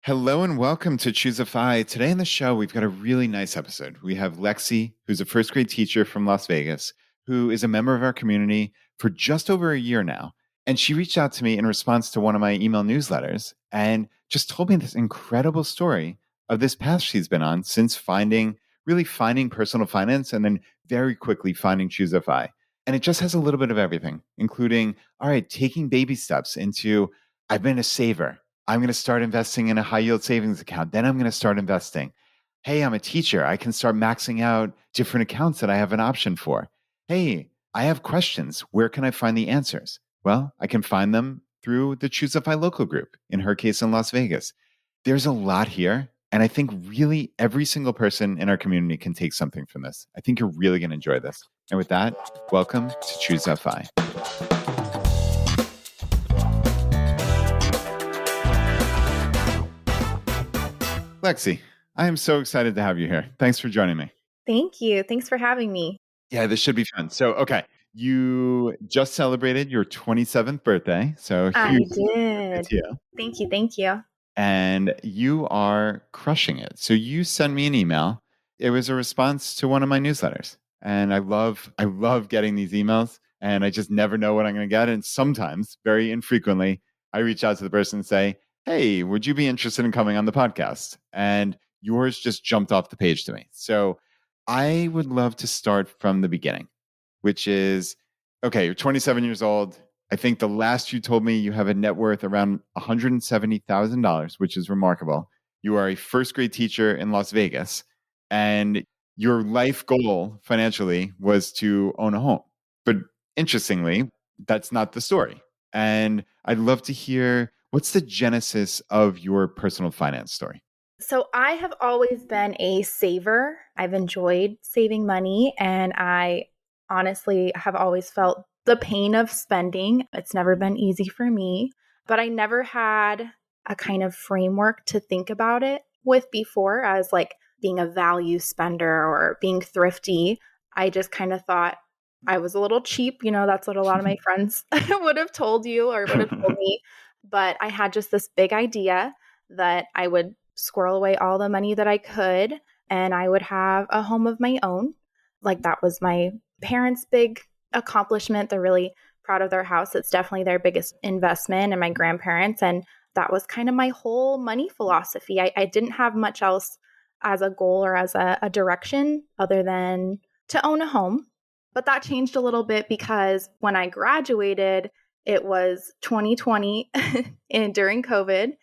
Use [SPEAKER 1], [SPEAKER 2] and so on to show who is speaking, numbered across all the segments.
[SPEAKER 1] Hello and welcome to ChooseFI. Today on the show, we've got a really nice episode. We have Lexi, who's a first grade teacher from Las Vegas, who is a member of our community for just over a year now. And she reached out to me in response to one of my email newsletters and just told me this incredible story of this path she's been on since really finding personal finance and then very quickly finding ChooseFI. And it just has a little bit of everything, including, all right, taking baby steps into, I've been a saver. I'm going to start investing in a high yield savings account. Then I'm going to start investing. Hey, I'm a teacher. I can start maxing out different accounts that I have an option for. Hey, I have questions. Where can I find the answers? Well, I can find them through the ChooseFI local group, in her case in Las Vegas. There's a lot here. And I think really every single person in our community can take something from this. I think you're really going to enjoy this. And with that, welcome to ChooseFI. Lexi, I am so excited to have you here. Thanks for joining me.
[SPEAKER 2] Thank you. Thanks for having me.
[SPEAKER 1] Yeah, this should be fun. So, okay, you just celebrated your 27th birthday. So,
[SPEAKER 2] I
[SPEAKER 1] huge
[SPEAKER 2] did.
[SPEAKER 1] to you.
[SPEAKER 2] Thank you.
[SPEAKER 1] And you are crushing it. So, you sent me an email. It was a response to one of my newsletters. And I love getting these emails, and I just never know what I'm going to get. And sometimes, very infrequently, I reach out to the person and say, hey, would you be interested in coming on the podcast? And yours just jumped off the page to me. So I would love to start from the beginning, which is, okay, you're 27 years old. I think the last you told me you have a net worth around $170,000, which is remarkable. You are a first grade teacher in Las Vegas, and your life goal financially was to own a home. But interestingly, that's not the story. And I'd love to hear, what's the genesis of your personal finance story?
[SPEAKER 2] So I have always been a saver. I've enjoyed saving money, and I honestly have always felt the pain of spending. It's never been easy for me, but I never had a kind of framework to think about it with before as like being a value spender or being thrifty. I just kind of thought I was a little cheap. That's what a lot of my friends would have told you or would have told me. But I had just this big idea that I would squirrel away all the money that I could and I would have a home of my own. Like that was my parents' big accomplishment. They're really proud of their house. It's definitely their biggest investment, and my grandparents. And that was kind of my whole money philosophy. I didn't have much else as a goal or as a direction other than to own a home. But that changed a little bit because when I graduated, it was 2020 and during COVID,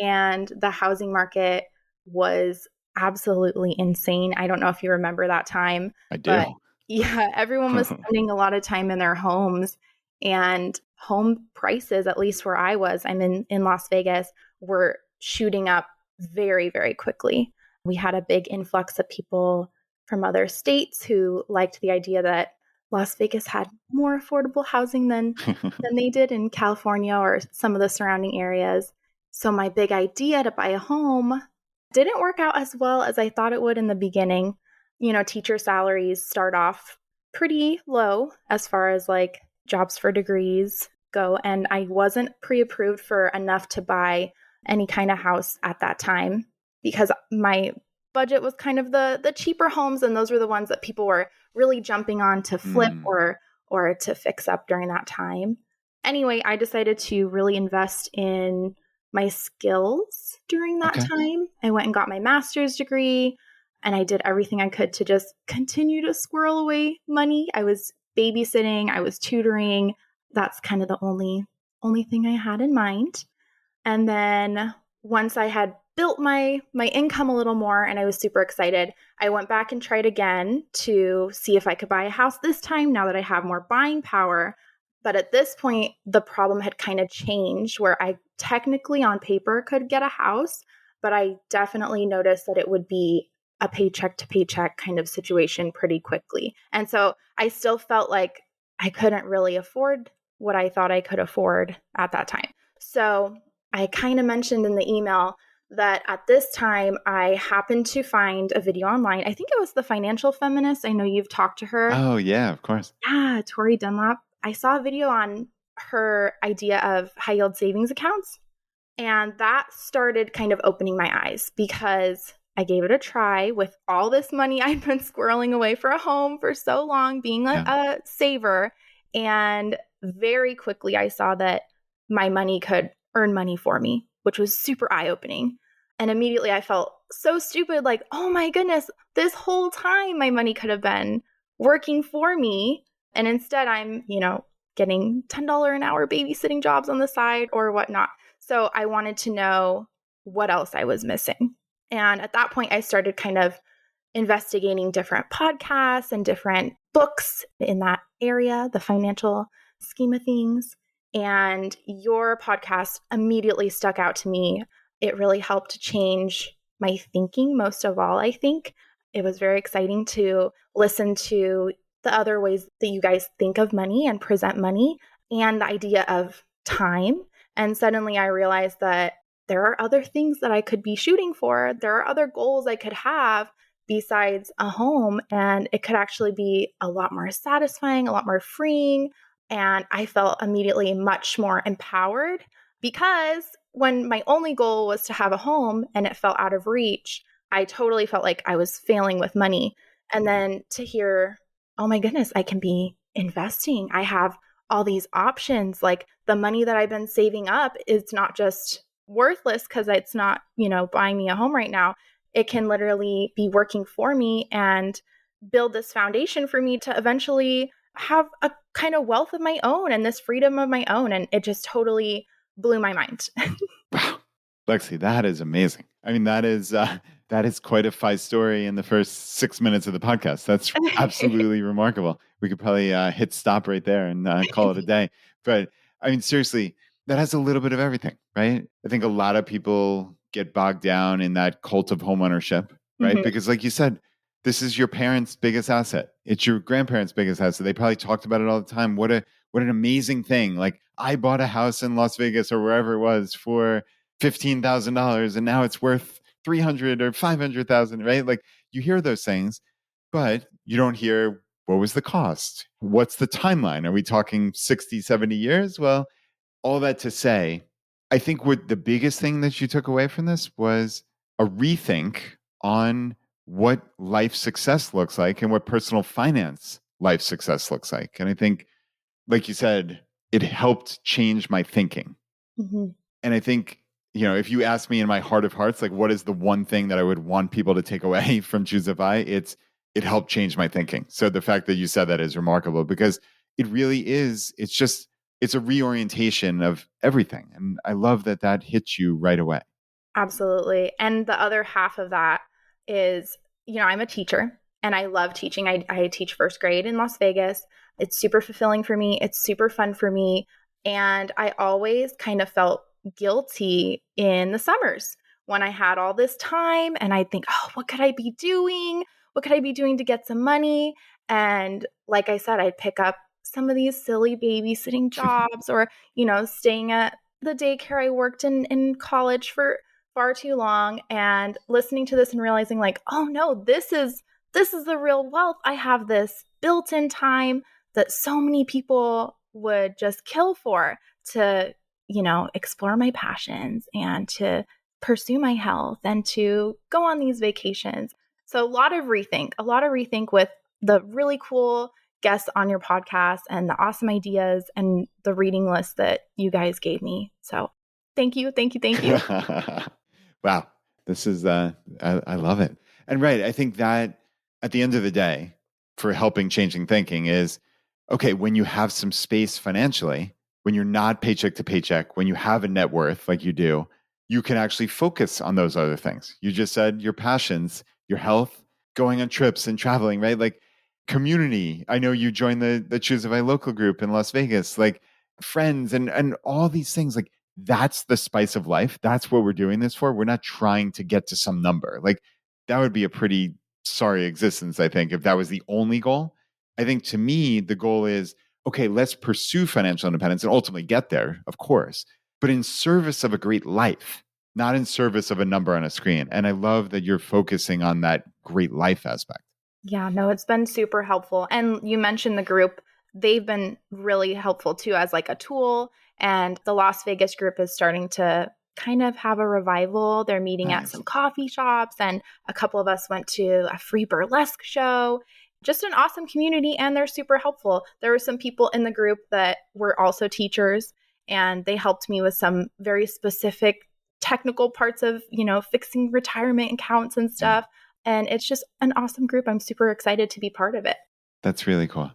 [SPEAKER 2] and the housing market was absolutely insane. I don't know if you remember that time.
[SPEAKER 1] I do.
[SPEAKER 2] But yeah, everyone was spending a lot of time in their homes, and home prices, at least where I'm in Las Vegas, were shooting up very, very quickly. We had a big influx of people from other states who liked the idea that Las Vegas had more affordable housing than they did in California or some of the surrounding areas. So my big idea to buy a home didn't work out as well as I thought it would in the beginning. Teacher salaries start off pretty low as far as like jobs for degrees go. And I wasn't pre-approved for enough to buy any kind of house at that time because my budget was kind of the cheaper homes, and those were the ones that people were really jumping on to flip or to fix up during that time. Anyway, I decided to really invest in my skills during that time. I went and got my master's degree, and I did everything I could to just continue to squirrel away money. I was babysitting, I was tutoring. That's kind of the only thing I had in mind. And then once I had built my income a little more and I was super excited, I went back and tried again to see if I could buy a house this time now that I have more buying power. But at this point, the problem had kind of changed where I technically on paper could get a house, but I definitely noticed that it would be a paycheck to paycheck kind of situation pretty quickly. And so I still felt like I couldn't really afford what I thought I could afford at that time. So I kind of mentioned in the email that at this time, I happened to find a video online. I think it was The Financial Feminist. I know you've talked to her.
[SPEAKER 1] Oh, yeah, of course.
[SPEAKER 2] Yeah, Tori Dunlap. I saw a video on her idea of high yield savings accounts. And that started kind of opening my eyes because I gave it a try with all this money I'd been squirreling away for a home for so long, being a saver. And very quickly, I saw that my money could earn money for me, which was super eye-opening. And immediately I felt so stupid, like, oh my goodness, this whole time my money could have been working for me. And instead I'm, getting $10 an hour babysitting jobs on the side or whatnot. So I wanted to know what else I was missing. And at that point, I started kind of investigating different podcasts and different books in that area, the financial scheme of things. And your podcast immediately stuck out to me. It really helped change my thinking, most of all, I think. It was very exciting to listen to the other ways that you guys think of money and present money and the idea of time. And suddenly I realized that there are other things that I could be shooting for. There are other goals I could have besides a home, and it could actually be a lot more satisfying, a lot more freeing. And I felt immediately much more empowered because when my only goal was to have a home and it felt out of reach, I totally felt like I was failing with money. And then to hear, oh my goodness, I can be investing. I have all these options. Like the money that I've been saving up is not just worthless because it's not, buying me a home right now. It can literally be working for me and build this foundation for me to eventually have a kind of wealth of my own and this freedom of my own. And it just totally blew my mind.
[SPEAKER 1] Wow. Lexi, that is amazing. I mean, that is quite a FI story in the first 6 minutes of the podcast. That's absolutely remarkable. We could probably hit stop right there and call it a day. But I mean, seriously, that has a little bit of everything, right? I think a lot of people get bogged down in that cult of homeownership, right?
[SPEAKER 2] Mhm.
[SPEAKER 1] Because like you said, this is your parents' biggest asset. It's your grandparents' biggest asset. They probably talked about it all the time. What an amazing thing. Like I bought a house in Las Vegas or wherever it was for $15,000 and now it's worth 300 or 500,000, right? Like you hear those things, but you don't hear what was the cost? What's the timeline? Are we talking 60, 70 years? Well, all that to say, I think what the biggest thing that you took away from this was a rethink on what life success looks like and what personal finance life success looks like. And I think, like you said, it helped change my thinking.
[SPEAKER 2] Mm-hmm.
[SPEAKER 1] And I think, if you ask me in my heart of hearts, like what is the one thing that I would want people to take away from ChooseFI, it helped change my thinking. So the fact that you said that is remarkable because it really is, it's a reorientation of everything. And I love that hits you right away.
[SPEAKER 2] Absolutely. And the other half of that is, I'm a teacher and I love teaching. I teach first grade in Las Vegas. It's super fulfilling for me. It's super fun for me. And I always kind of felt guilty in the summers when I had all this time and I'd think, oh, what could I be doing? What could I be doing to get some money? And like I said, I'd pick up some of these silly babysitting jobs or, staying at the daycare I worked in college for far too long and listening to this and realizing like, oh no, this is the real wealth. I have this built-in time that so many people would just kill for to, explore my passions and to pursue my health and to go on these vacations. So a lot of rethink with the really cool guests on your podcast and the awesome ideas and the reading list that you guys gave me. So thank you.
[SPEAKER 1] Wow. This is, I love it. And right, I think that at the end of the day, for helping changing thinking is, okay, when you have some space financially, when you're not paycheck to paycheck, when you have a net worth like you do, you can actually focus on those other things. You just said your passions, your health, going on trips and traveling, right? Like community. I know you joined the ChooseFI local group in Las Vegas, like friends and all these things. Like that's the spice of life. That's what we're doing this for. We're not trying to get to some number. Like that would be a pretty sorry existence, I think, if that was the only goal. I think to me, the goal is, okay, let's pursue financial independence and ultimately get there, of course, but in service of a great life, not in service of a number on a screen. And I love that you're focusing on that great life aspect.
[SPEAKER 2] Yeah, no, it's been super helpful. And you mentioned the group. They've been really helpful too as like a tool. And the Las Vegas group is starting to kind of have a revival. They're meeting at
[SPEAKER 1] Nice.
[SPEAKER 2] some coffee shops, and a couple of us went to a free burlesque show. Just an awesome community, and they're super helpful. There were some people in the group that were also teachers, and they helped me with some very specific technical parts of, fixing retirement accounts and
[SPEAKER 1] Yeah.
[SPEAKER 2] stuff. And it's just an awesome group. I'm super excited to be part of it.
[SPEAKER 1] That's really cool.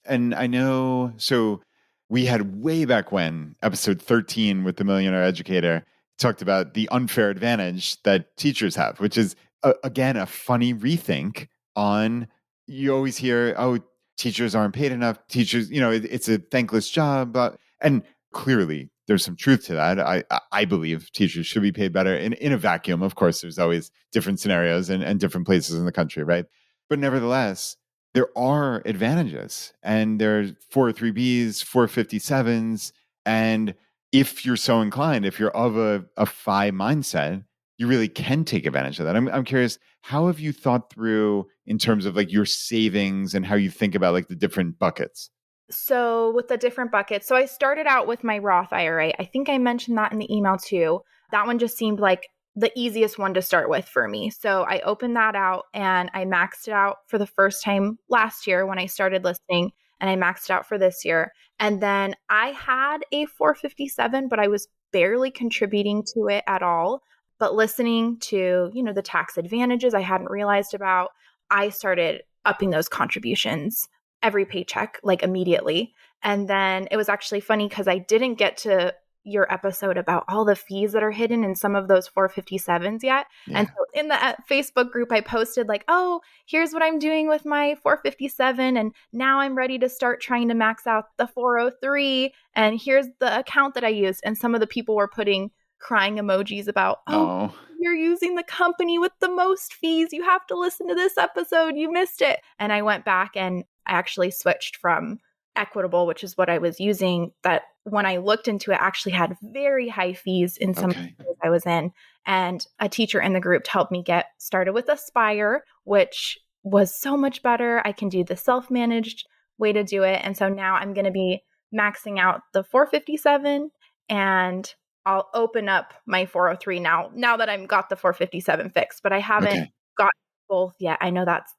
[SPEAKER 1] And I know, so we had way back when, episode 13 with the Millionaire Educator, talked about the unfair advantage that teachers have, which is, again, a funny rethink on, you always hear, oh, teachers aren't paid enough. Teachers, it's a thankless job. And clearly, there's some truth to that. I believe teachers should be paid better in a vacuum. Of course, there's always different scenarios and different places in the country, right? But nevertheless, there are advantages, and there's 403Bs, 457s. And if you're so inclined, if you're of a FI mindset, you really can take advantage of that. I'm curious, how have you thought through in terms of like your savings and how you think about like the different buckets?
[SPEAKER 2] So with the different buckets, so I started out with my Roth IRA. I think I mentioned that in the email too. That one just seemed like the easiest one to start with for me. So I opened that out and I maxed it out for the first time last year when I started listening, and I maxed it out for this year. And then I had a 457, but I was barely contributing to it at all. But listening to, the tax advantages I hadn't realized about, I started upping those contributions every paycheck, like immediately. And then it was actually funny because I didn't get to your episode about all the fees that are hidden in some of those 457s yet.
[SPEAKER 1] Yeah.
[SPEAKER 2] And so in the Facebook group, I posted like, oh, here's what I'm doing with my 457. And now I'm ready to start trying to max out the 403. And here's the account that I used. And some of the people were putting crying emojis about, oh, you're using the company with the most fees. You have to listen to this episode. You missed it. And I went back and I actually switched from Equitable, which is what I was using, that when I looked into it actually had very high fees in some places I was in. And a teacher in the group helped me get started with Aspire, which was so much better. I can do the self-managed way to do it. And so now I'm going to be maxing out the 457, and I'll open up my 403 now that I've got the 457 fixed, but I haven't got both yet. I know that's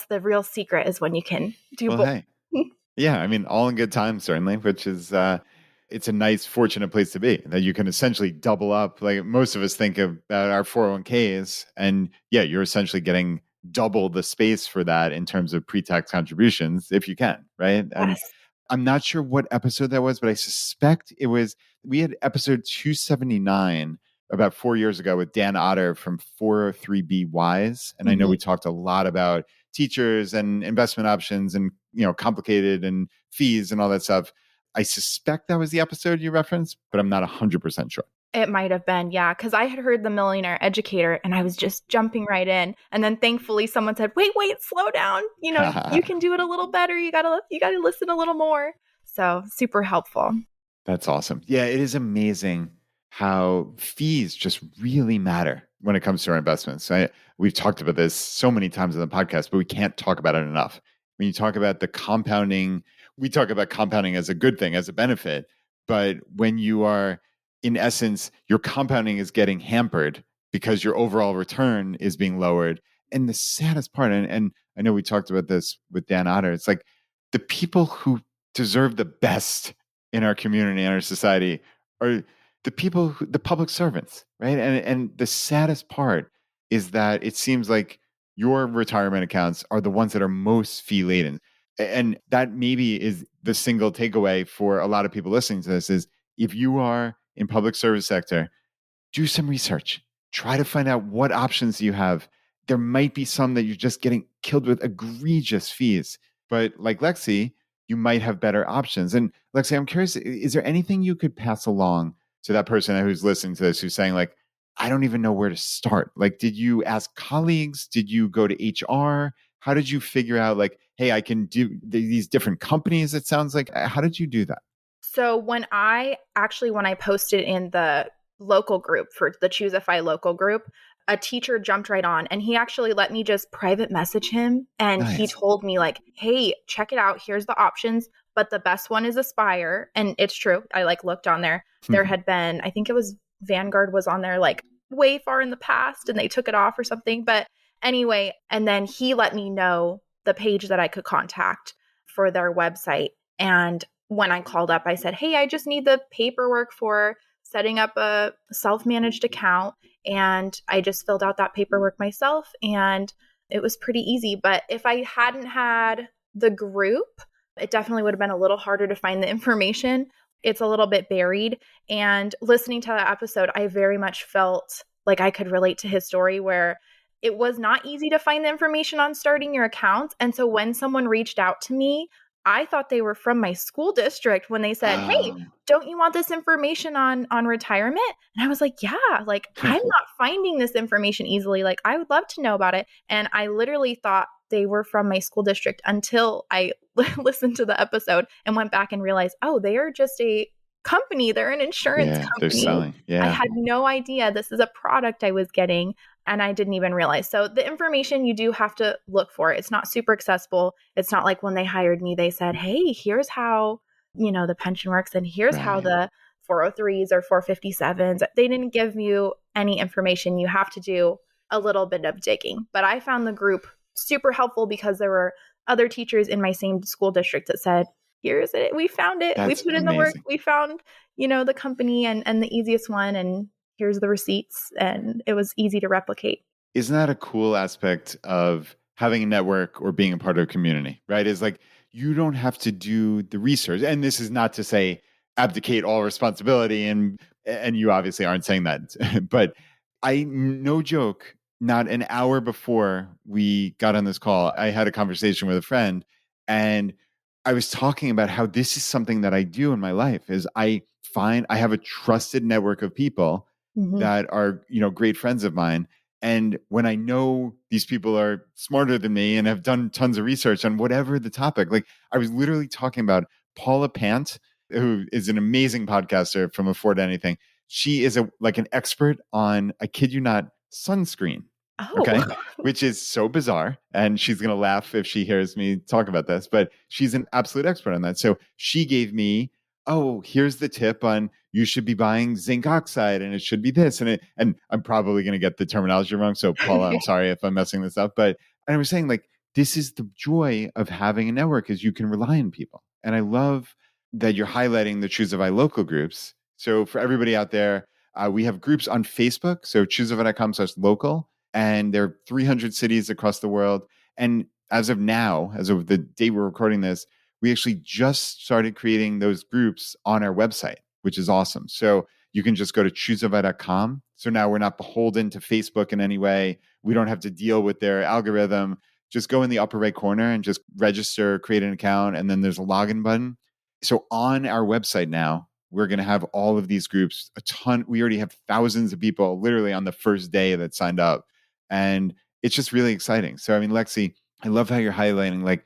[SPEAKER 2] the real secret, is when you can do both.
[SPEAKER 1] Hey. Yeah, I mean, all in good time, certainly, which is, it's a nice, fortunate place to be, that you can essentially double up. Like most of us think about our 401ks, and yeah, you're essentially getting double the space for that in terms of pre-tax contributions, if you can, right? And
[SPEAKER 2] Yes.
[SPEAKER 1] I'm not sure what episode that was, but I suspect we had episode 279 about 4 years ago with Dan Otter from 403B Wise. And I know we talked a lot about teachers and investment options and, complicated and fees and all that stuff. I suspect that was the episode you referenced, but I'm not 100% sure.
[SPEAKER 2] It might have been, yeah, because I had heard the Millionaire Educator and I was just jumping right in. And then thankfully someone said, wait, slow down. You can do it a little better. You gotta listen a little more. So super helpful.
[SPEAKER 1] That's awesome. Yeah, it is amazing how fees just really matter when it comes to our investments. We've talked about this so many times on the podcast, but we can't talk about it enough. When you talk about the compounding, we talk about compounding as a good thing, as a benefit. But when you are, in essence, your compounding is getting hampered because your overall return is being lowered. And the saddest part, and I know we talked about this with Dan Otter, it's like the people who deserve the best in our community and our society are the people, the public servants, right? And the saddest part is that it seems like your retirement accounts are the ones that are most fee laden. And that maybe is the single takeaway for a lot of people listening to this is, if you are in public service sector, do some research. Try to find out what options you have. There might be some that you're just getting killed with egregious fees. But like Lexi, you might have better options. And Lexi, I'm curious, is there anything you could pass along to that person who's listening to this, who's saying like, I don't even know where to start? Like, did you ask colleagues? Did you go to HR? How did you figure out like, hey, I can do these different companies? It sounds like, how did you do that?
[SPEAKER 2] So when I posted in the local group for the ChooseFI local group, a teacher jumped right on and he actually let me just private message him. And he told me like, hey, check it out. Here's the options. But the best one is Aspire. And it's true. I looked on there. There had been, I think it was Vanguard was on there like way far in the past and they took it off or something. But anyway, and then he let me know the page that I could contact for their website. And when I called up, I said, hey, I just need the paperwork for setting up a self-managed account. And I just filled out that paperwork myself and it was pretty easy. But if I hadn't had the group, it definitely would have been a little harder to find the information. It's a little bit buried. And listening to that episode, I very much felt like I could relate to his story where it was not easy to find the information on starting your accounts. And so when someone reached out to me, I thought they were from my school district when they said, hey, don't you want this information on retirement? And I was like, yeah, like I'm not finding this information easily. Like I would love to know about it. And I literally thought they were from my school district until I listened to the episode and went back and realized, oh, they are just a company. They're an insurance company.
[SPEAKER 1] They're selling. Yeah.
[SPEAKER 2] I had no idea this is a product I was getting. And I didn't even realize. So the information you do have to look for. It's not super accessible. It's not like when they hired me, they said, hey, here's how, the pension works. And here's how the 403s or 457s. They didn't give you any information. You have to do a little bit of digging. But I found the group super helpful because there were other teachers in my same school district that said, here's it. We found it. We put in the work. We found, the company and the easiest one. And here's the receipts, and it was easy to replicate.
[SPEAKER 1] Isn't that a cool aspect of having a network or being a part of a community, right? Is like, you don't have to do the research. And this is not to say abdicate all responsibility. And you obviously aren't saying that, but no joke, not an hour before we got on this call, I had a conversation with a friend and I was talking about how this is something that I do in my life is I have a trusted network of people that are, great friends of mine. And when I know these people are smarter than me and have done tons of research on whatever the topic, like I was literally talking about Paula Pant, who is an amazing podcaster from Afford Anything. She is an expert on, I kid you not, sunscreen.
[SPEAKER 2] Oh.
[SPEAKER 1] Okay. Which is so bizarre. And she's going to laugh if she hears me talk about this, but she's an absolute expert on that. So she gave me, here's the tip on you should be buying zinc oxide and it should be this. And I'm probably going to get the terminology wrong. So Paula, I'm sorry if I'm messing this up, but I was saying this is the joy of having a network is you can rely on people. And I love that you're highlighting the ChooseFI local groups. So for everybody out there, we have groups on Facebook. So ChooseFI.com/local. And there are 300 cities across the world. And as of now, as of the day we're recording this, we actually just started creating those groups on our website, which is awesome. So you can just go to ChooseFI.com. So now we're not beholden to Facebook in any way. We don't have to deal with their algorithm. Just go in the upper right corner and just register, create an account, and then there's a login button. So on our website now, we're going to have all of these groups, a ton. We already have thousands of people literally on the first day that signed up. And it's just really exciting. So, Lexi, I love how you're highlighting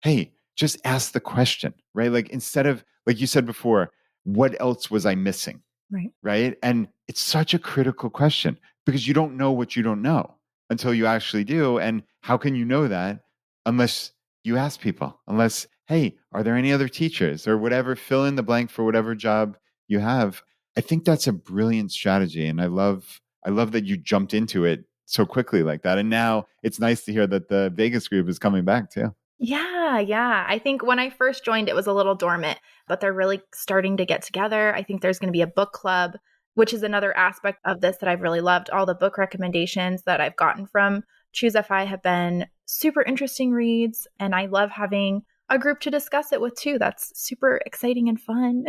[SPEAKER 1] hey, just ask the question, right? Instead of, like you said before, what else was I missing?
[SPEAKER 2] Right.
[SPEAKER 1] Right. And it's such a critical question because you don't know what you don't know until you actually do. And how can you know that unless you ask people, unless, hey, are there any other teachers or whatever, fill in the blank for whatever job you have. I think that's a brilliant strategy. And I love that you jumped into it so quickly like that. And now it's nice to hear that the Vegas group is coming back too.
[SPEAKER 2] Yeah. I think when I first joined, it was a little dormant, but they're really starting to get together. I think there's going to be a book club, which is another aspect of this that I've really loved. All the book recommendations that I've gotten from ChooseFI have been super interesting reads. And I love having a group to discuss it with too. That's super exciting and fun.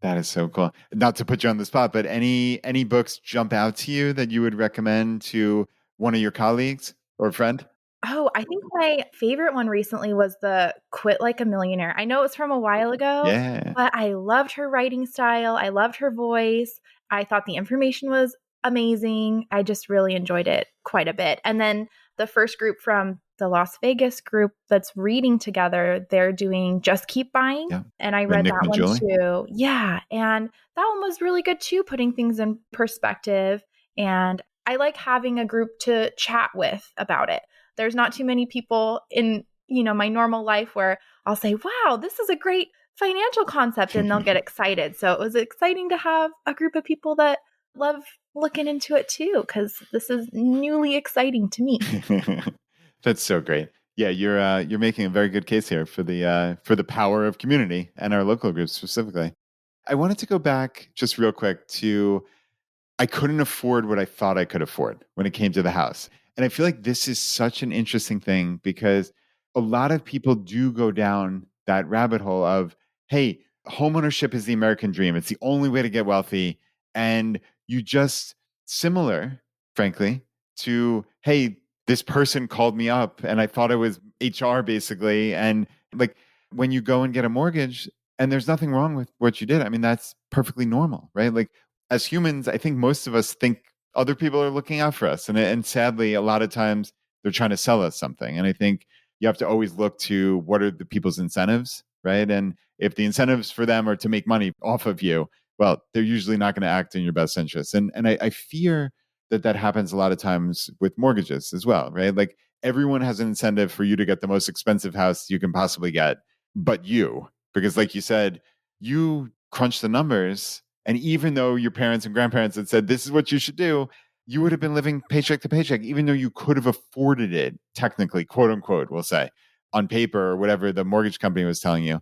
[SPEAKER 1] That is so cool. Not to put you on the spot, but any books jump out to you that you would recommend to one of your colleagues or a friend?
[SPEAKER 2] Oh, I think my favorite one recently was the Quit Like a Millionaire. I know it was from a while ago, but I loved her writing style. I loved her voice. I thought the information was amazing. I just really enjoyed it quite a bit. And then the first group from the Las Vegas group that's reading together, they're doing Just Keep Buying.
[SPEAKER 1] Yeah.
[SPEAKER 2] And I read that one too. Yeah. And that one was really good too, putting things in perspective. And I like having a group to chat with about it. There's not too many people in, my normal life where I'll say, wow, this is a great financial concept and they'll get excited. So it was exciting to have a group of people that love looking into it too, because this is newly exciting to me.
[SPEAKER 1] That's so great. Yeah, you're making a very good case here for the power of community and our local groups specifically. I wanted to go back just real quick to I couldn't afford what I thought I could afford when it came to the house. And I feel like this is such an interesting thing because a lot of people do go down that rabbit hole of, hey, homeownership is the American dream. It's the only way to get wealthy. And you just, similar, frankly, to, hey, this person called me up and I thought it was HR basically. And like when you go and get a mortgage, and there's nothing wrong with what you did. I mean, that's perfectly normal, right? Like as humans, I think most of us think other people are looking out for us. And sadly, a lot of times they're trying to sell us something. And I think you have to always look to what are the people's incentives, right? And if the incentives for them are to make money off of you, well, they're usually not going to act in your best interest. And I fear that that happens a lot of times with mortgages as well, right? Like everyone has an incentive for you to get the most expensive house you can possibly get, but you, because like you said, you crunch the numbers. And even though your parents and grandparents had said, this is what you should do, you would have been living paycheck to paycheck, even though you could have afforded it, technically, quote unquote, we'll say, on paper or whatever the mortgage company was telling you.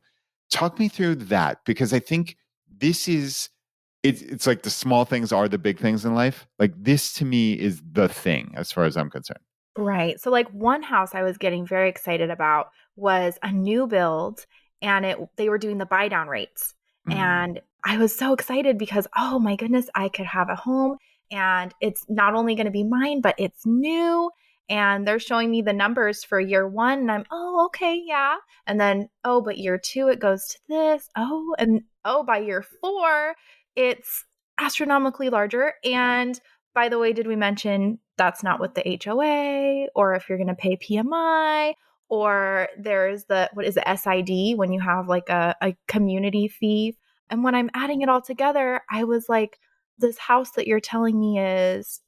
[SPEAKER 1] Talk me through that, because I think this is, it's like the small things are the big things in life. Like this to me is the thing as far as I'm concerned.
[SPEAKER 2] Right. So like one house I was getting very excited about was a new build, and they were doing the buy down rates.
[SPEAKER 1] Mm.
[SPEAKER 2] And I was so excited because, oh my goodness, I could have a home and it's not only going to be mine, but it's new. And they're showing me the numbers for year one. And I'm, oh, okay, yeah. And then, oh, but year two, it goes to this. Oh, and oh, by year four, it's astronomically larger. And by the way, did we mention that's not with the HOA, or if you're going to pay PMI, or there's what is the SID when you have like a community fee. And when I'm adding it all together, I was like, this house that you're telling me is,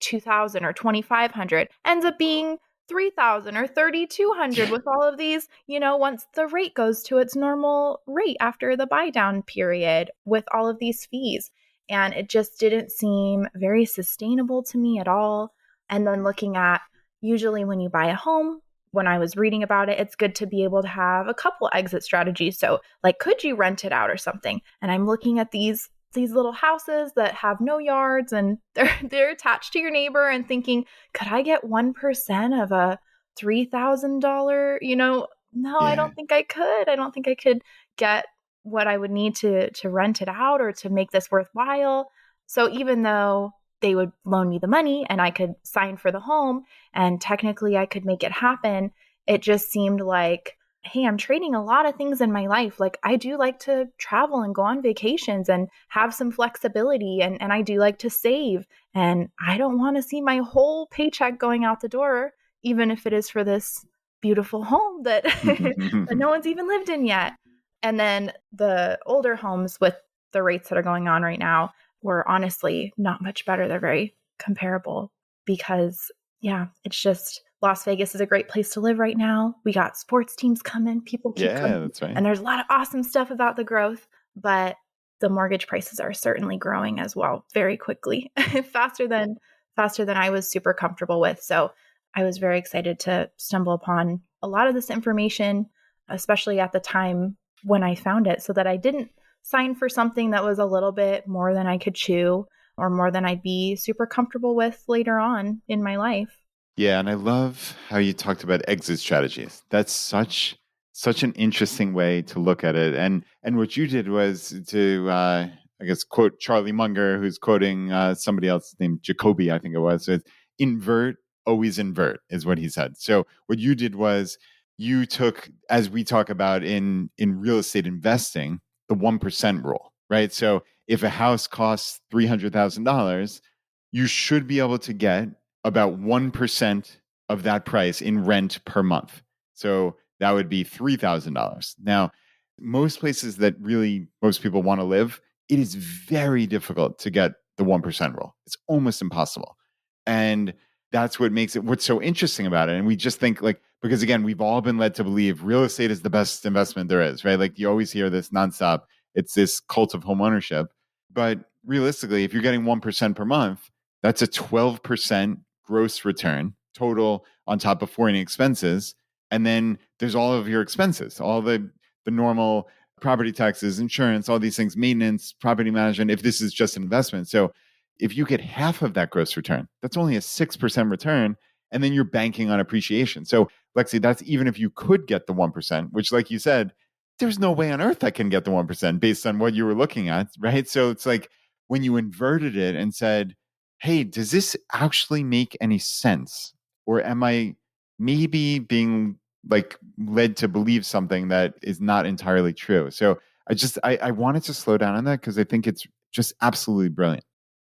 [SPEAKER 2] 2,000 or 2,500 ends up being 3,000 or 3,200 with all of these, once the rate goes to its normal rate after the buy down period with all of these fees. And it just didn't seem very sustainable to me at all. And then looking at usually when you buy a home, when I was reading about it, it's good to be able to have a couple exit strategies. So like, could you rent it out or something? And I'm looking at these little houses that have no yards and they're attached to your neighbor and thinking, could I get 1% of a $3,000, no, I
[SPEAKER 1] Yeah.
[SPEAKER 2] don't think I could. I don't think I could get what I would need to rent it out or to make this worthwhile. So even though they would loan me the money and I could sign for the home and technically I could make it happen, it just seemed like, hey, I'm trading a lot of things in my life. Like I do like to travel and go on vacations and have some flexibility, and I do like to save. And I don't want to see my whole paycheck going out the door, even if it is for this beautiful home that that no one's even lived in yet. And then the older homes with the rates that are going on right now were honestly not much better. They're very comparable because, yeah, it's just Las Vegas is a great place to live right now. We got sports teams coming, people keep
[SPEAKER 1] Yeah,
[SPEAKER 2] coming,
[SPEAKER 1] that's right.
[SPEAKER 2] and there's a lot of awesome stuff about the growth, but the mortgage prices are certainly growing as well, very quickly, faster than I was super comfortable with. So I was very excited to stumble upon a lot of this information, especially at the time when I found it, so that I didn't sign for something that was a little bit more than I could chew or more than I'd be super comfortable with later on in my life.
[SPEAKER 1] Yeah, and I love how you talked about exit strategies. That's such an interesting way to look at it. And what you did was to I guess quote Charlie Munger, who's quoting somebody else named Jacoby, I think it was. So it's invert, always invert, is what he said. So what you did was you took, as we talk about in real estate investing, the 1% rule, right? So if a house costs $300,000, you should be able to get about 1% of that price in rent per month. So that would be $3,000. Now, most places that really most people want to live, it is very difficult to get the 1% rule. It's almost impossible. And that's what makes it what's so interesting about it. And we just think like, because again, we've all been led to believe real estate is the best investment there is, right? Like you always hear this nonstop. It's this cult of home ownership. But realistically, if you're getting 1% per month, that's a 12% gross return total on top of foreign expenses. And then there's all of your expenses, all the normal property taxes, insurance, all these things, maintenance, property management, if this is just an investment. So if you get half of that gross return, that's only a 6% return. And then you're banking on appreciation. So, Lexi, that's even if you could get the 1%, which, like you said, there's no way on earth I can get the 1% based on what you were looking at, right? So it's like when you inverted it and said, hey, does this actually make any sense? Or am I maybe being like led to believe something that is not entirely true? So I wanted to slow down on that because I think it's just absolutely brilliant.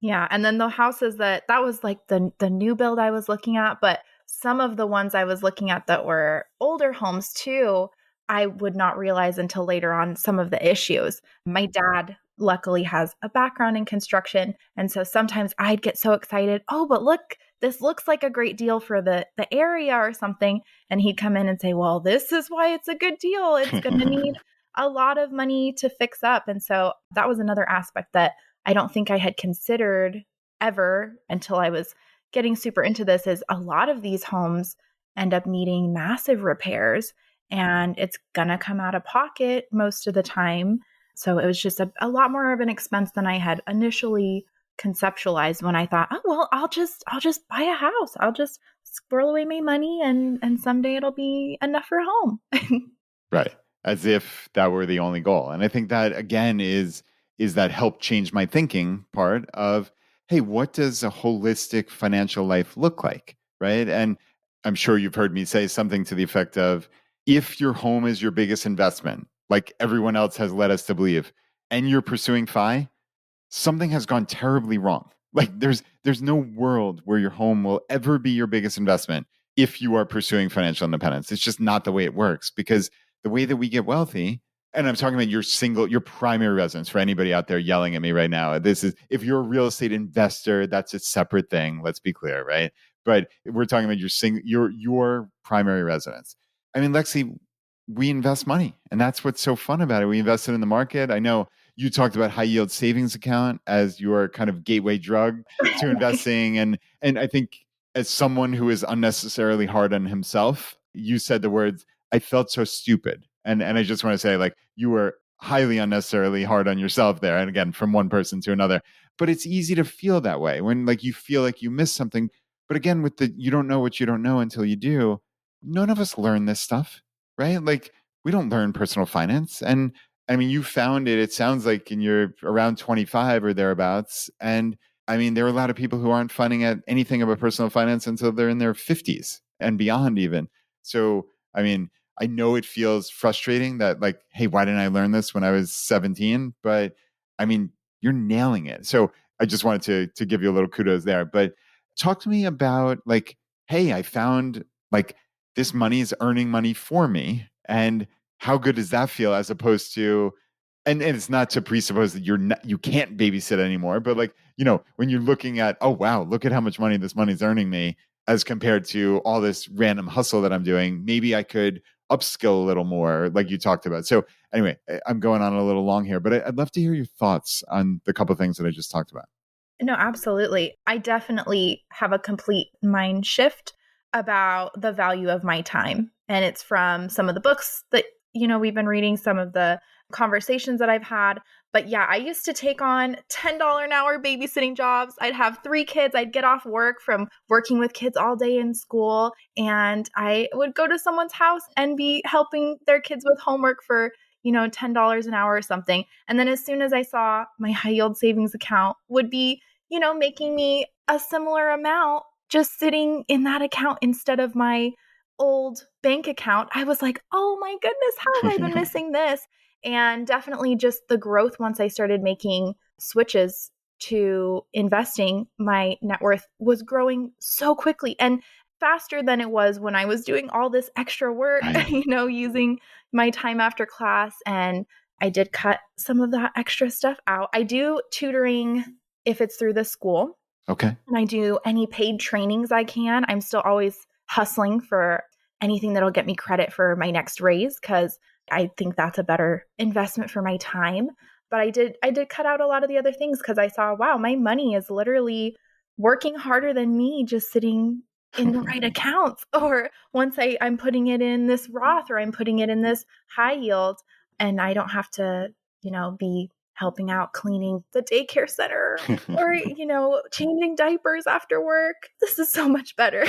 [SPEAKER 2] Yeah, and then the houses that was like the new build I was looking at, but some of the ones I was looking at that were older homes too, I would not realize until later on some of the issues. My dad luckily has a background in construction, and so sometimes I'd get so excited, "Oh, but look, this looks like a great deal for the area or something." And he'd come in and say, "Well, this is why it's a good deal. It's going to need a lot of money to fix up." And so that was another aspect that I don't think I had considered ever until I was getting super into this is a lot of these homes end up needing massive repairs and it's going to come out of pocket most of the time. So it was just a lot more of an expense than I had initially conceptualized when I thought, oh, well, I'll just buy a house. I'll just squirrel away my money and someday it'll be enough for a home.
[SPEAKER 1] Right. As if that were the only goal. And I think that again is that help change my thinking part of, hey, what does a holistic financial life look like? Right. And I'm sure you've heard me say something to the effect of if your home is your biggest investment, like everyone else has led us to believe, and you're pursuing FI, something has gone terribly wrong. Like there's no world where your home will ever be your biggest investment if you are pursuing financial independence. It's just not the way it works because the way that we get wealthy, and I'm talking about your primary residence for anybody out there yelling at me right now. This is if you're a real estate investor, that's a separate thing. Let's be clear, right? But we're talking about your primary residence. I mean, Lexi, we invest money, and that's what's so fun about it. We invest it in the market. I know you talked about high yield savings account as your kind of gateway drug to investing. And I think as someone who is unnecessarily hard on himself, you said the words, I felt so stupid. And I just want to say, like, you were highly unnecessarily hard on yourself there. And again, from one person to another. But it's easy to feel that way when like you feel like you missed something. But again, with the you don't know what you don't know until you do, none of us learn this stuff, right? Like we don't learn personal finance. And I mean, you found it, it sounds like in you're around 25 or thereabouts. And I mean, there are a lot of people who aren't finding out anything about personal finance until they're in their 50s and beyond, even. So, I mean, I know it feels frustrating that, like, hey, why didn't I learn this when I was 17? But I mean, you're nailing it. So I just wanted to give you a little kudos there. But talk to me about, like, hey, I found like this money is earning money for me. And how good does that feel as opposed to and it's not to presuppose that you can't babysit anymore, but like, when you're looking at, oh wow, look at how much money this money's earning me as compared to all this random hustle that I'm doing, maybe I could upskill a little more like you talked about. So anyway, I'm going on a little long here, but I'd love to hear your thoughts on the couple of things that I just talked about.
[SPEAKER 2] No, absolutely. I definitely have a complete mind shift about the value of my time. And it's from some of the books that, we've been reading, some of the conversations that I've had. But yeah, I used to take on $10 an hour babysitting jobs. I'd have 3 kids. I'd get off work from working with kids all day in school. And I would go to someone's house and be helping their kids with homework for $10 an hour or something. And then as soon as I saw my high yield savings account would be making me a similar amount just sitting in that account instead of my old bank account, I was like, oh my goodness, how have I been missing this? And definitely just the growth once I started making switches to investing, my net worth was growing so quickly and faster than it was when I was doing all this extra work,
[SPEAKER 1] Right.
[SPEAKER 2] Using my time after class. And I did cut some of that extra stuff out. I do tutoring if it's through the school.
[SPEAKER 1] Okay.
[SPEAKER 2] And I do any paid trainings I can. I'm still always hustling for anything that'll get me credit for my next raise because I think that's a better investment for my time. But I did cut out a lot of the other things because I saw, wow, my money is literally working harder than me just sitting in the right accounts. Or once I'm putting it in this Roth, or I'm putting it in this high yield, and I don't have to, be helping out cleaning the daycare center or, changing diapers after work. This is so much better.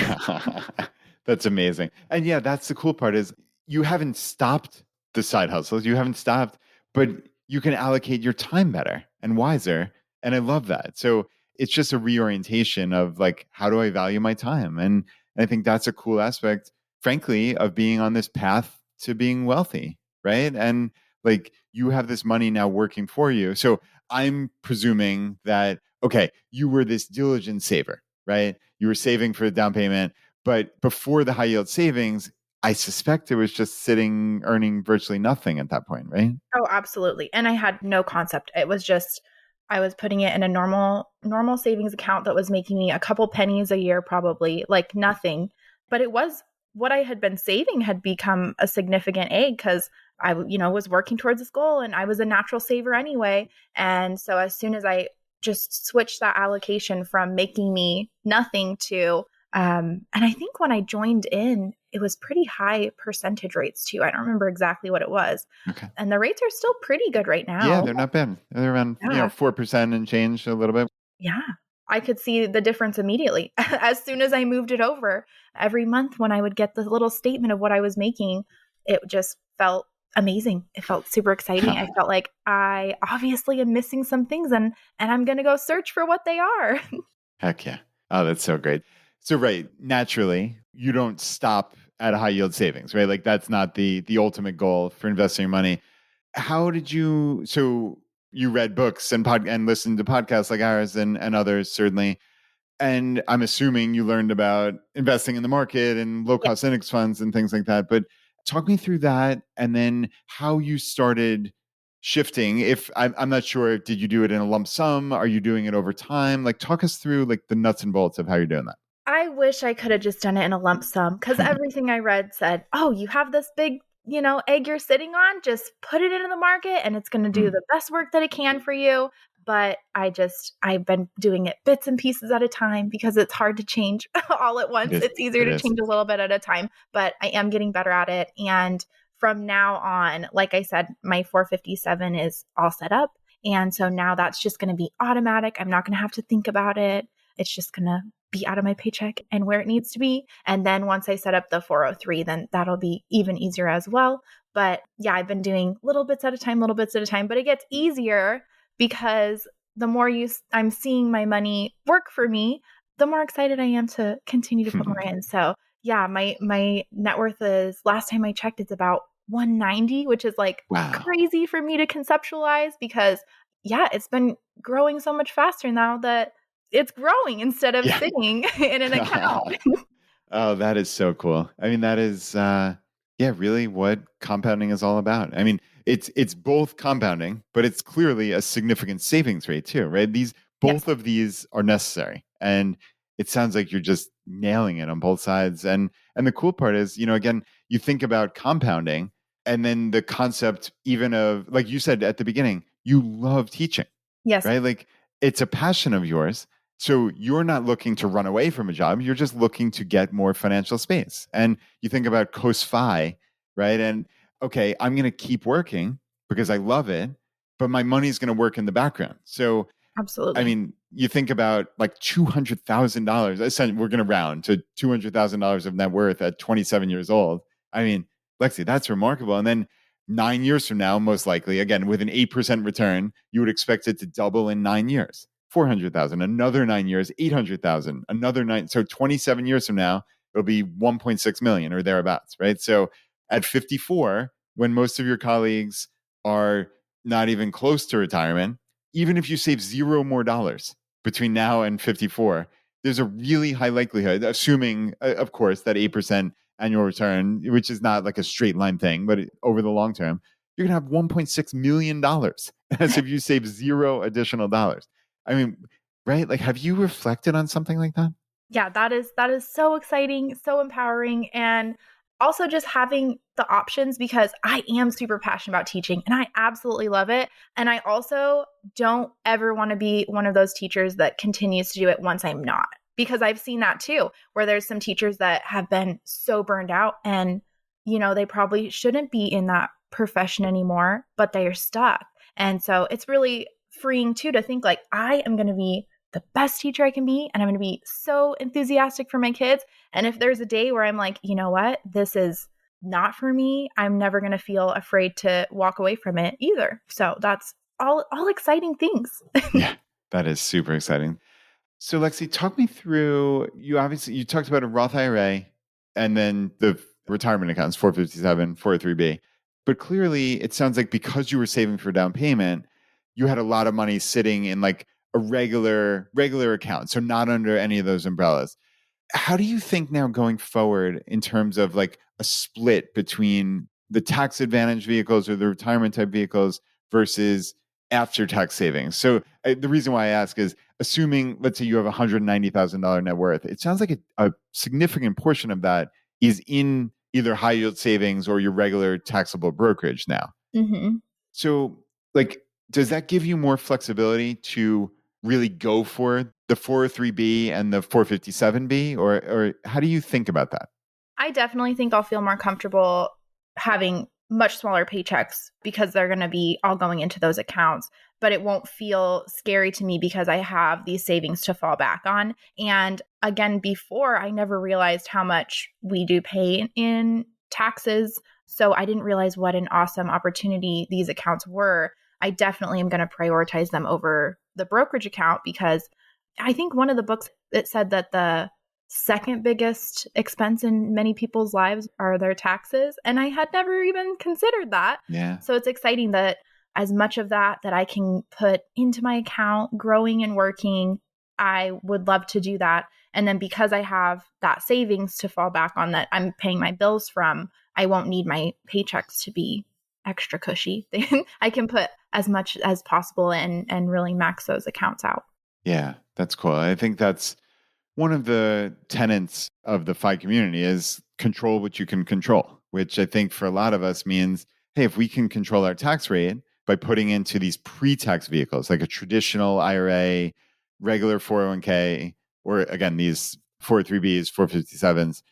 [SPEAKER 1] That's amazing. And yeah, that's the cool part is you haven't stopped the side hustles. You haven't stopped, but you can allocate your time better and wiser. And I love that. So it's just a reorientation of like, how do I value my time? And I think that's a cool aspect, frankly, of being on this path to being wealthy, right? And like you have this money now working for you. So I'm presuming that, okay, you were this diligent saver, right? You were saving for the down payment. But before the high yield savings, I suspect it was just sitting, earning virtually nothing at that point, right?
[SPEAKER 2] Oh, absolutely. And I had no concept. It was just I was putting it in a normal savings account that was making me a couple pennies a year, probably, like nothing. But it was what I had been saving had become a significant egg because I, was working towards this goal, and I was a natural saver anyway. And so as soon as I just switched that allocation from making me nothing to and I think when I joined in, it was pretty high percentage rates too. I don't remember exactly what it was.
[SPEAKER 1] Okay.
[SPEAKER 2] And the rates are still pretty good right
[SPEAKER 1] Yeah,
[SPEAKER 2] now.
[SPEAKER 1] they're not bad. They're around,
[SPEAKER 2] Yeah.
[SPEAKER 1] 4% and change a little bit.
[SPEAKER 2] Yeah. I could see the difference immediately. As soon as I moved it over, every month when I would get the little statement of what I was making, it just felt amazing. It felt super exciting. I felt like I obviously am missing some things, and I'm going to go search for what they are.
[SPEAKER 1] Heck yeah. Oh, that's so great. So, right, naturally, you don't stop at a high yield savings, right? Like that's not the ultimate goal for investing your money. How did you, so you read books and listened to podcasts like ours and others, certainly. And I'm assuming you learned about investing in the market and low cost index funds and things like that. But talk me through that and then how you started shifting. If I'm not sure, did you do it in a lump sum? Are you doing it over time? Like talk us through like the nuts and bolts of how you're doing that.
[SPEAKER 2] I wish I could have just done it in a lump sum because everything I read said, oh, you have this big, egg you're sitting on, just put it into the market and it's going to do the best work that it can for you. But I've been doing it bits and pieces at a time because it's hard to change all at once. It's easier to change a little bit at a time, but I am getting better at it. And from now on, like I said, my 457 is all set up. And so now that's just going to be automatic. I'm not going to have to think about it. It's just going to be out of my paycheck and where it needs to be. And then once I set up the 403, then that'll be even easier as well. But yeah, I've been doing little bits at a time, but it gets easier because the more I'm seeing my money work for me, the more excited I am to continue to put more in. So yeah, my net worth is, last time I checked, it's about 190, which is like crazy for me to conceptualize because yeah, it's been growing so much faster now that it's growing instead of sitting in an account.
[SPEAKER 1] Oh, that is so cool. I mean, that is, really what compounding is all about. I mean, it's both compounding, but it's clearly a significant savings rate too, right? Both of these are necessary, and it sounds like you're just nailing it on both sides. And the cool part is, again, you think about compounding, and then the concept even of, like you said at the beginning, you love teaching, right? Like it's a passion of yours. So you're not looking to run away from a job. You're just looking to get more financial space. And you think about ChooseFI, right? And okay, I'm going to keep working because I love it, but my money's going to work in the background. So,
[SPEAKER 2] absolutely.
[SPEAKER 1] I mean, you think about like $200,000. We're going to round to $200,000 of net worth at 27 years old. I mean, Lexi, that's remarkable. And then 9 years from now, most likely, again, with an 8% return, you would expect it to double in 9 years. 400,000, another 9 years, 800,000, another 9. So 27 years from now, it'll be 1.6 million or thereabouts, right? So at 54, when most of your colleagues are not even close to retirement, even if you save $0 more between now and 54, there's a really high likelihood, assuming, of course, that 8% annual return, which is not like a straight line thing, but over the long term, you're going to have $1.6 million as if you save $0 additional dollars. I mean, right? Like, have you reflected on something like that?
[SPEAKER 2] Yeah, that is so exciting, so empowering. And also just having the options, because I am super passionate about teaching and I absolutely love it. And I also don't ever want to be one of those teachers that continues to do it once I'm not, because I've seen that too, where there's some teachers that have been so burned out and, they probably shouldn't be in that profession anymore, but they are stuck. And so it's really freeing too to think like, I am going to be the best teacher I can be, and I'm going to be so enthusiastic for my kids. And if there's a day where I'm like, you know what, this is not for me, I'm never going to feel afraid to walk away from it either. So that's all exciting things.
[SPEAKER 1] Yeah, that is super exciting. So Lexi, talk me through, you talked about a Roth IRA and then the retirement accounts, 457, 403B. But clearly it sounds like because you were saving for down payment, you had a lot of money sitting in like a regular account. So not under any of those umbrellas. How do you think now going forward in terms of like a split between the tax advantage vehicles or the retirement type vehicles versus after tax savings? So the reason why I ask is assuming, let's say you have $190,000 net worth, it sounds like a significant portion of that is in either high yield savings or your regular taxable brokerage now.
[SPEAKER 2] Mm-hmm.
[SPEAKER 1] So like, does that give you more flexibility to really go for the 403B and the 457B, or how do you think about that?
[SPEAKER 2] I definitely think I'll feel more comfortable having much smaller paychecks because they're going to be all going into those accounts, but it won't feel scary to me because I have these savings to fall back on. And again, before I never realized how much we do pay in taxes. So I didn't realize what an awesome opportunity these accounts were. I definitely am going to prioritize them over the brokerage account, because I think one of the books, it said that the second biggest expense in many people's lives are their taxes. And I had never even considered that.
[SPEAKER 1] Yeah.
[SPEAKER 2] So it's exciting that as much of that I can put into my account, growing and working, I would love to do that. And then because I have that savings to fall back on that I'm paying my bills from, I won't need my paychecks to be extra cushy. I can put as much as possible and really max those accounts out.
[SPEAKER 1] Yeah, that's cool. I think that's one of the tenets of the FI community is control what you can control, which I think for a lot of us means, hey, if we can control our tax rate by putting into these pre-tax vehicles, like a traditional IRA, regular 401k, or again, these 403Bs, 457s,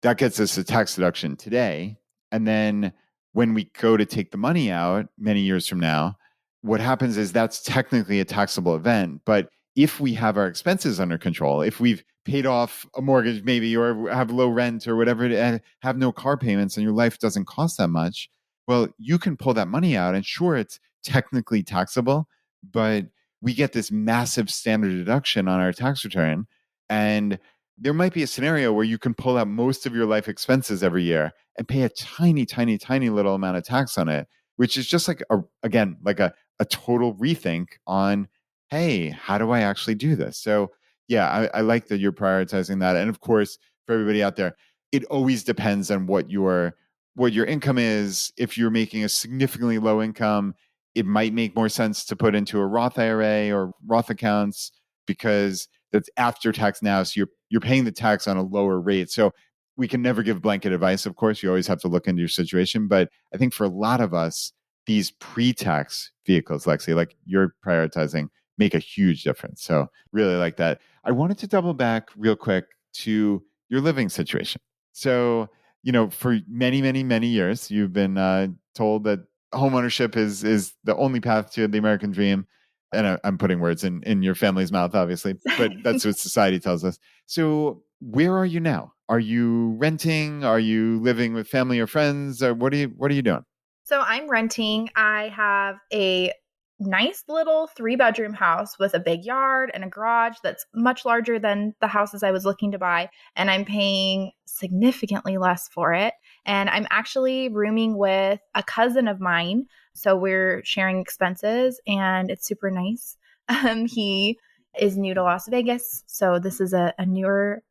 [SPEAKER 1] that gets us a tax deduction today. And then when we go to take the money out many years from now, what happens is that's technically a taxable event. But if we have our expenses under control, if we've paid off a mortgage maybe, or have low rent or whatever, and have no car payments and your life doesn't cost that much, well, you can pull that money out and sure, it's technically taxable, but we get this massive standard deduction on our tax return. And there might be a scenario where you can pull out most of your life expenses every year and pay a tiny, tiny, tiny little amount of tax on it, which is just like a total rethink on, hey, how do I actually do this? So yeah, I like that you're prioritizing that. And of course, for everybody out there, it always depends on what your income is. If you're making a significantly low income, it might make more sense to put into a Roth IRA or Roth accounts because that's after tax now. So you're paying the tax on a lower rate. So we can never give blanket advice. Of course, you always have to look into your situation. But I think for a lot of us, these pre-tax vehicles, Lexi, like you're prioritizing, make a huge difference. So really like that. I wanted to double back real quick to your living situation. So, for many, many, many years, you've been told that homeownership is the only path to the American dream. And I'm putting words in your family's mouth, obviously, but that's what society tells us. So where are you now? Are you renting? Are you living with family or friends? Or what are you doing?
[SPEAKER 2] So I'm renting. I have a nice little 3-bedroom house with a big yard and a garage that's much larger than the houses I was looking to buy. And I'm paying significantly less for it. And I'm actually rooming with a cousin of mine. So we're sharing expenses and it's super nice. He is new to Las Vegas. So this is a newer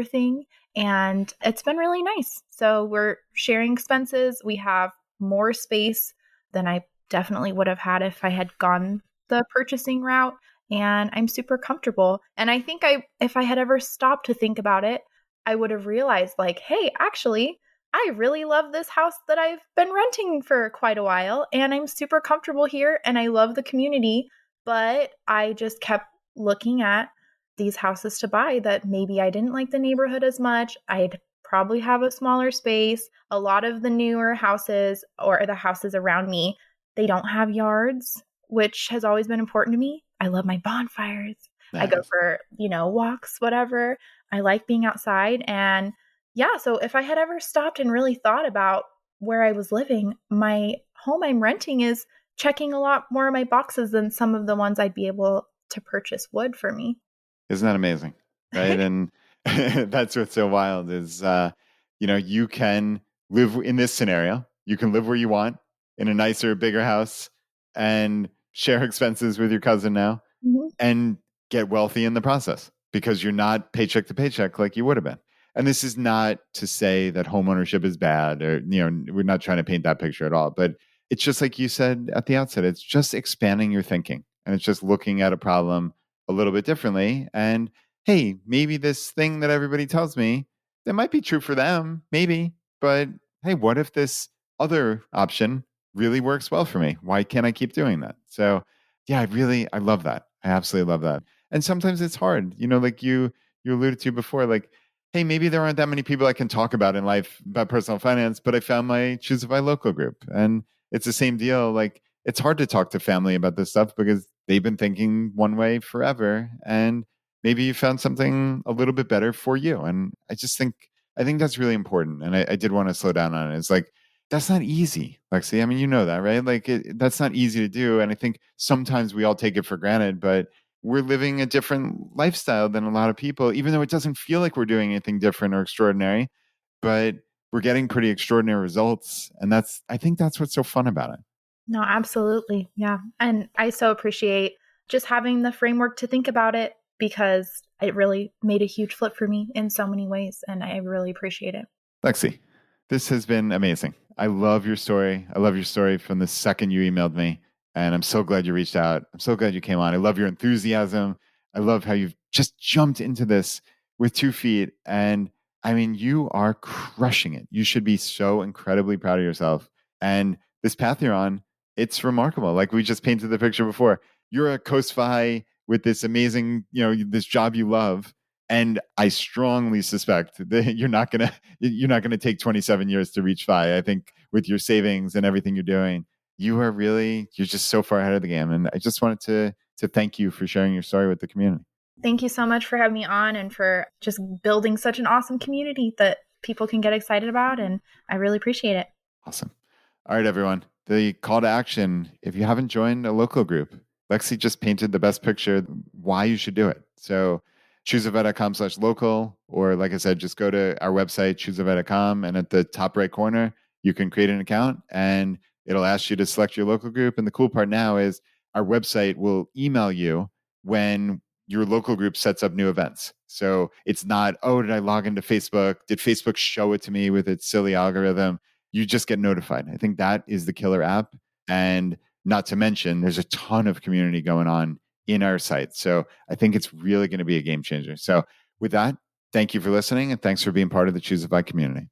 [SPEAKER 2] thing. And it's been really nice. So we're sharing expenses. We have more space than I definitely would have had if I had gone the purchasing route. And I'm super comfortable. And I think if I had ever stopped to think about it, I would have realized like, hey, actually, I really love this house that I've been renting for quite a while, and I'm super comfortable here and I love the community. But I just kept looking at these houses to buy that maybe I didn't like the neighborhood as much. I'd probably have a smaller space. A lot of the newer houses or the houses around me, they don't have yards, which has always been important to me. I love my bonfires. I go
[SPEAKER 1] Nice.
[SPEAKER 2] for, walks, whatever. I like being outside. And yeah, so if I had ever stopped and really thought about where I was living, my home I'm renting is checking a lot more of my boxes than some of the ones I'd be able to purchase would for me.
[SPEAKER 1] Isn't that amazing? Right. And that's what's so wild is, you can live in this scenario. You can live where you want in a nicer, bigger house and share expenses with your cousin now
[SPEAKER 2] Mhm.
[SPEAKER 1] and get wealthy in the process because you're not paycheck to paycheck like you would have been. And this is not to say that homeownership is bad or, we're not trying to paint that picture at all. But it's just like you said at the outset, it's just expanding your thinking and it's just looking at a problem a little bit differently. And hey, maybe this thing that everybody tells me that might be true for them, maybe. But hey, what if this other option really works well for me? Why can't I keep doing that? So, yeah, I love that. I absolutely love that. And sometimes it's hard, like you alluded to before, like, hey, maybe there aren't that many people I can talk about in life about personal finance, but I found my ChooseFI local group. And it's the same deal. Like, it's hard to talk to family about this stuff because they've been thinking one way forever. And maybe you found something a little bit better for you. And I think that's really important. And I did want to slow down on it. It's like, that's not easy, Lexi. I mean, you know that, right? Like, that's not easy to do. And I think sometimes we all take it for granted, but we're living a different lifestyle than a lot of people, even though it doesn't feel like we're doing anything different or extraordinary, but we're getting pretty extraordinary results. And I think that's what's so fun about it.
[SPEAKER 2] No, absolutely. Yeah. And I so appreciate just having the framework to think about it because it really made a huge flip for me in so many ways. And I really appreciate it.
[SPEAKER 1] Lexi, this has been amazing. I love your story. I love your story from the second you emailed me. And I'm so glad you reached out. I'm so glad you came on. I love your enthusiasm. I love how you've just jumped into this with 2 feet. And I mean, you are crushing it. You should be so incredibly proud of yourself. And this path you're on, it's remarkable. Like we just painted the picture before. You're a ChooseFI with this amazing, this job you love. And I strongly suspect that you're not gonna take 27 years to reach FI. I think with your savings and everything you're doing, you're just so far ahead of the game. And I just wanted to thank you for sharing your story with the community.
[SPEAKER 2] Thank you so much for having me on and for just building such an awesome community that people can get excited about. And I really appreciate it.
[SPEAKER 1] Awesome. All right, everyone. The call to action, if you haven't joined a local group, Lexi just painted the best picture why you should do it. So choosefi.com/local, or like I said, just go to our website, choosefi.com, and at the top right corner, you can create an account and it'll ask you to select your local group. And the cool part now is our website will email you when your local group sets up new events. So it's not, oh, did I log into Facebook? Did Facebook show it to me with its silly algorithm? You just get notified. I think that is the killer app. And not to mention, there's a ton of community going on in our site. So I think it's really going to be a game changer. So with that, thank you for listening and thanks for being part of the ChooseFI community.